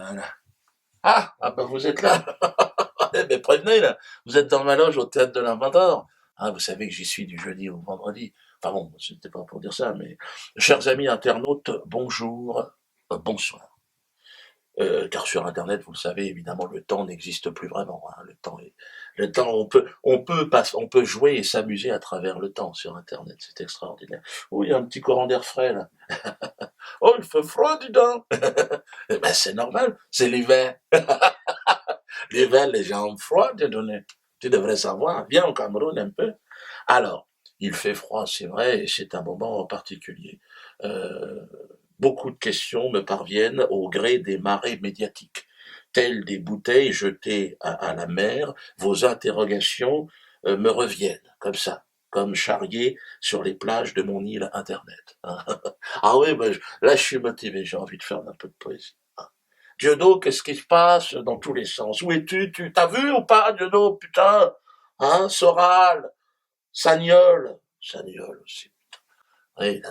Voilà. Ben vous êtes là. Eh ben prévenez là. Vous êtes dans ma loge au théâtre de l'Inventor. Vous savez que j'y suis du jeudi au vendredi. Enfin bon, c'était pas pour dire ça, mais chers amis internautes, bonjour, bonsoir. Car sur Internet, vous le savez, évidemment, le temps n'existe plus vraiment. Hein. Le temps, on peut jouer et s'amuser à travers le temps sur Internet. C'est extraordinaire. Oh, il y a un petit courant d'air frais là. Oh, il fait froid, dis donc. Eh ben, c'est normal, c'est l'hiver. L'hiver, les gens ont froid, tu devrais savoir. Viens au Cameroun un peu. Alors, il fait froid, c'est vrai, et c'est un moment en particulier. Euh, Beaucoup de questions me parviennent au gré des marées médiatiques. Telles des bouteilles jetées à la mer, vos interrogations me reviennent, comme ça, comme charriées sur les plages de mon île Internet. Ah oui, ben, là je suis motivé, j'ai envie de faire un peu de poésie. Diodo, qu'est-ce qui se passe dans tous les sens? Où es-tu? Tu t'as vu ou pas, Diodo? Putain! Hein? Soral, Sagnol aussi. Oui,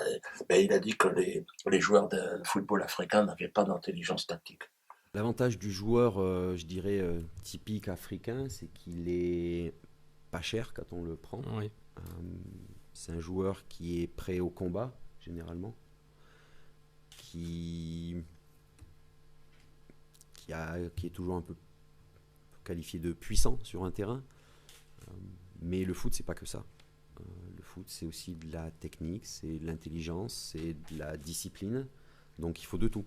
mais il a dit que les joueurs de football africain n'avaient pas d'intelligence tactique. L'avantage du joueur, je dirais, typique africain, c'est qu'il est pas cher quand on le prend. Oui. Euh, c'est un joueur qui est prêt au combat, généralement, qui, qui est toujours un peu qualifié de puissant sur un terrain. Euh, mais le foot, c'est pas que ça. Le foot, c'est aussi de la technique, c'est de l'intelligence, c'est de la discipline. Donc il faut de tout.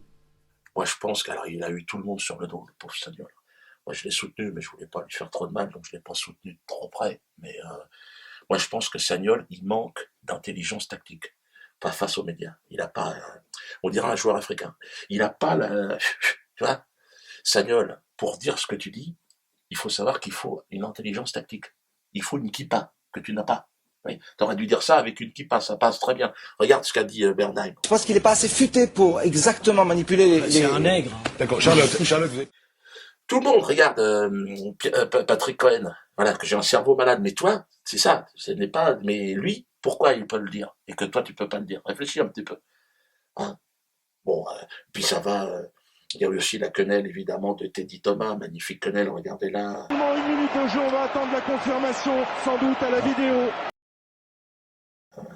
Moi, je pense qu'il a eu tout le monde sur le dos, le pauvre Sagnol. Moi, je l'ai soutenu, mais je voulais pas lui faire trop de mal, donc je l'ai pas soutenu de trop près. Mais moi, je pense que Sagnol, il manque d'intelligence tactique. Pas face aux médias. Il a pas, on dirait un joueur africain. Il a pas la, tu vois, Sagnol, pour dire ce que tu dis, il faut savoir qu'il faut une intelligence tactique. Il faut une kippa que tu n'as pas. Oui. Tu aurais dû dire ça avec une kippa, ça passe très bien. Regarde ce qu'a dit Bernheim. Je pense qu'il n'est pas assez futé pour exactement manipuler C'est un nègre. Hein. D'accord, Charlotte, vous êtes... Tout le monde regarde Patrick Cohen. Voilà, que j'ai un cerveau malade. Mais toi, c'est ça. Ce n'est pas. Mais lui, pourquoi il peut le dire et que toi tu peux pas le dire? Réfléchis un petit peu. Hein. Bon, puis ça va. Il y a eu aussi la quenelle, évidemment, de Teddy Thomas, magnifique quenelle, regardez-la. Une minute de jeu, on va attendre la confirmation, sans doute à la vidéo.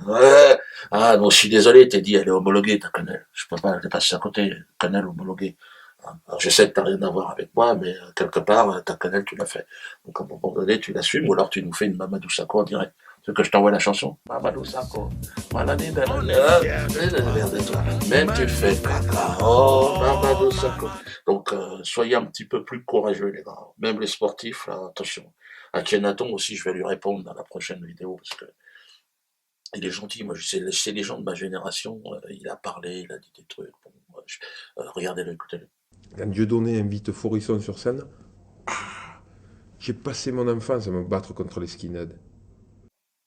Ouais. Non, je suis désolé, Teddy, elle est homologuée, ta quenelle. Je peux pas, elle est passée à côté, quenelle homologuée. Alors, je sais que t'as rien à voir avec moi, mais quelque part, ta quenelle, tu l'as fait. Donc, à un moment donné, tu l'assumes, ou alors tu nous fais une Mamadou Sakho en direct. Tu veux que je t'envoie la chanson? Mamadou Sakho. Voilà, mais tu fais caca. Oh, Mamadou Sakho. Donc, soyez un petit peu plus courageux, les gars. Même les sportifs, là, attention. À Kenaton aussi, je vais lui répondre dans la prochaine vidéo, parce que il est gentil, moi, c'est les gens de ma génération, il a parlé, il a dit des trucs, bon, regardez-le, écoutez-le. Quand Dieudonné invite Forisson sur scène, j'ai passé mon enfance à me battre contre les skinheads.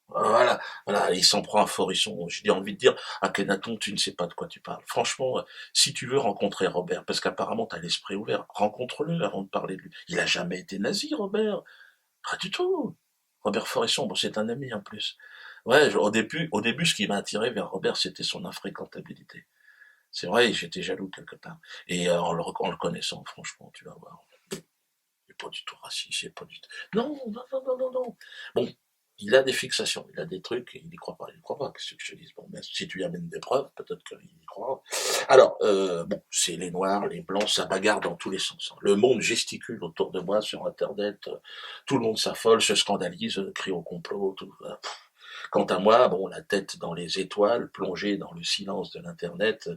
Voilà, voilà, il s'en prend à Forisson. J'ai envie de dire, à Kenaton, tu ne sais pas de quoi tu parles. Franchement, si tu veux rencontrer Robert, parce qu'apparemment tu as l'esprit ouvert, rencontre-le avant de parler de lui. Il a jamais été nazi, Robert. Pas du tout. Robert Forisson, bon, c'est un ami en plus. Ouais, au début, ce qui m'a attiré vers Robert, c'était son infréquentabilité. C'est vrai, j'étais jaloux quelque part. Et en le connaissant, franchement, tu vas voir. Il n'est pas du tout raciste, il est pas du tout. Non, non, non, non, non, non. Bon, il a des fixations, il a des trucs, et il n'y croit pas, il ne croit pas. Qu'est-ce que je te dise? Bon, mais si tu lui amènes des preuves, peut-être qu'il y croit. Alors, bon, c'est les noirs, les blancs, ça bagarre dans tous les sens. Hein. Le monde gesticule autour de moi sur Internet, tout le monde s'affole, se scandalise, crie au complot, tout. Quant à moi, bon, la tête dans les étoiles, plongée dans le silence de l'Internet,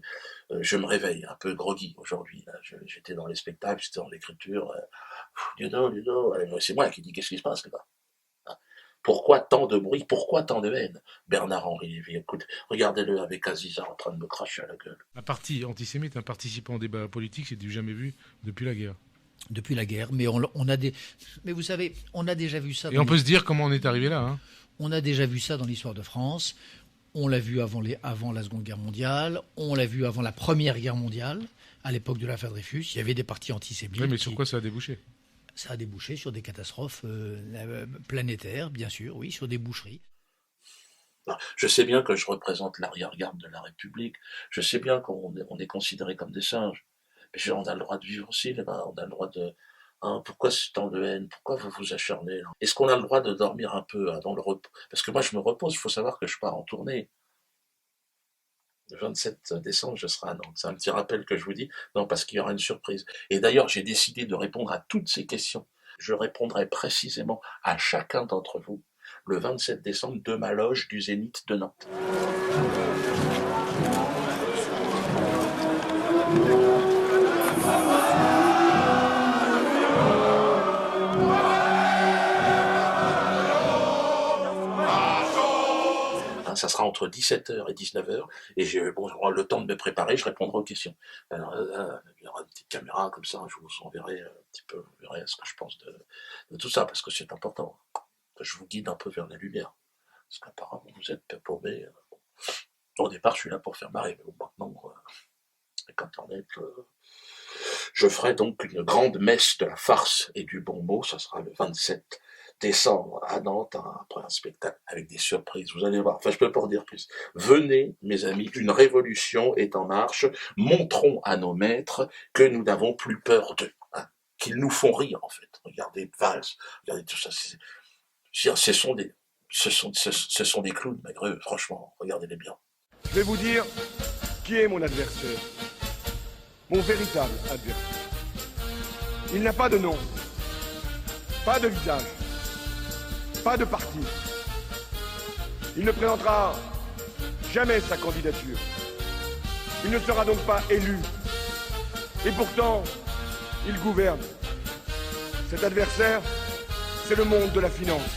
je me réveille un peu groggy aujourd'hui. J'étais dans les spectacles, j'étais dans l'écriture. Ludo, c'est moi qui dis qu'est-ce qui se passe là-bas. Hein. Pourquoi tant de bruit? Pourquoi tant de haine? Bernard-Henri Lévy, écoute, regardez-le avec Aziza en train de me cracher à la gueule. Un parti antisémite, un participant au débat politique, c'est du jamais vu depuis la guerre. Depuis la guerre, mais mais vous savez, on a déjà vu ça. Et on peut se dire comment on est arrivé là. Hein. On a déjà vu ça dans l'histoire de France. On l'a vu avant la Seconde Guerre mondiale. On l'a vu avant la Première Guerre mondiale. À l'époque de l'affaire Dreyfus, il y avait des partis antisémites. Oui, mais sur quoi ça a débouché? Ça a débouché sur des catastrophes planétaires, bien sûr, oui, sur des boucheries. Je sais bien que je représente l'arrière-garde de la République. Je sais bien qu'on est considéré comme des singes. On a le droit de vivre aussi là-bas, on a le droit de... Hein, pourquoi c'est tant de haine? Pourquoi vous vous acharnez là? Est-ce qu'on a le droit de dormir un peu dans le repos? Parce que moi je me repose, il faut savoir que je pars en tournée. Le 27 décembre, je serai à Nantes. C'est un petit rappel que je vous dis. Non, parce qu'il y aura une surprise. Et d'ailleurs, j'ai décidé de répondre à toutes ces questions. Je répondrai précisément à chacun d'entre vous le 27 décembre de ma loge du Zénith de Nantes. Ça sera entre 17h et 19h, et j'aurai le temps de me préparer, je répondrai aux questions. Alors, il y aura une petite caméra, comme ça, je vous enverrai un petit peu, vous verrez ce que je pense de tout ça, parce que c'est important. Je vous guide un peu vers la lumière, parce qu'apparemment, vous êtes paumés. Au départ, je suis là pour faire marrer, mais maintenant, avec Internet, je ferai donc une grande messe de la farce et du bon mot, ça sera le 27 décembre à Nantes, après un spectacle avec des surprises, vous allez voir, enfin je peux pas en dire plus. Venez mes amis, une révolution est en marche, montrons à nos maîtres que nous n'avons plus peur d'eux, hein, qu'ils nous font rire en fait. Regardez Valls, regardez tout ça, ce sont des clowns malgré eux, franchement, regardez-les bien. Je vais vous dire qui est mon adversaire. Mon véritable adversaire. Il n'a pas de nom, pas de visage, pas de parti. Il ne présentera jamais sa candidature. Il ne sera donc pas élu. Et pourtant, il gouverne. Cet adversaire, c'est le monde de la finance.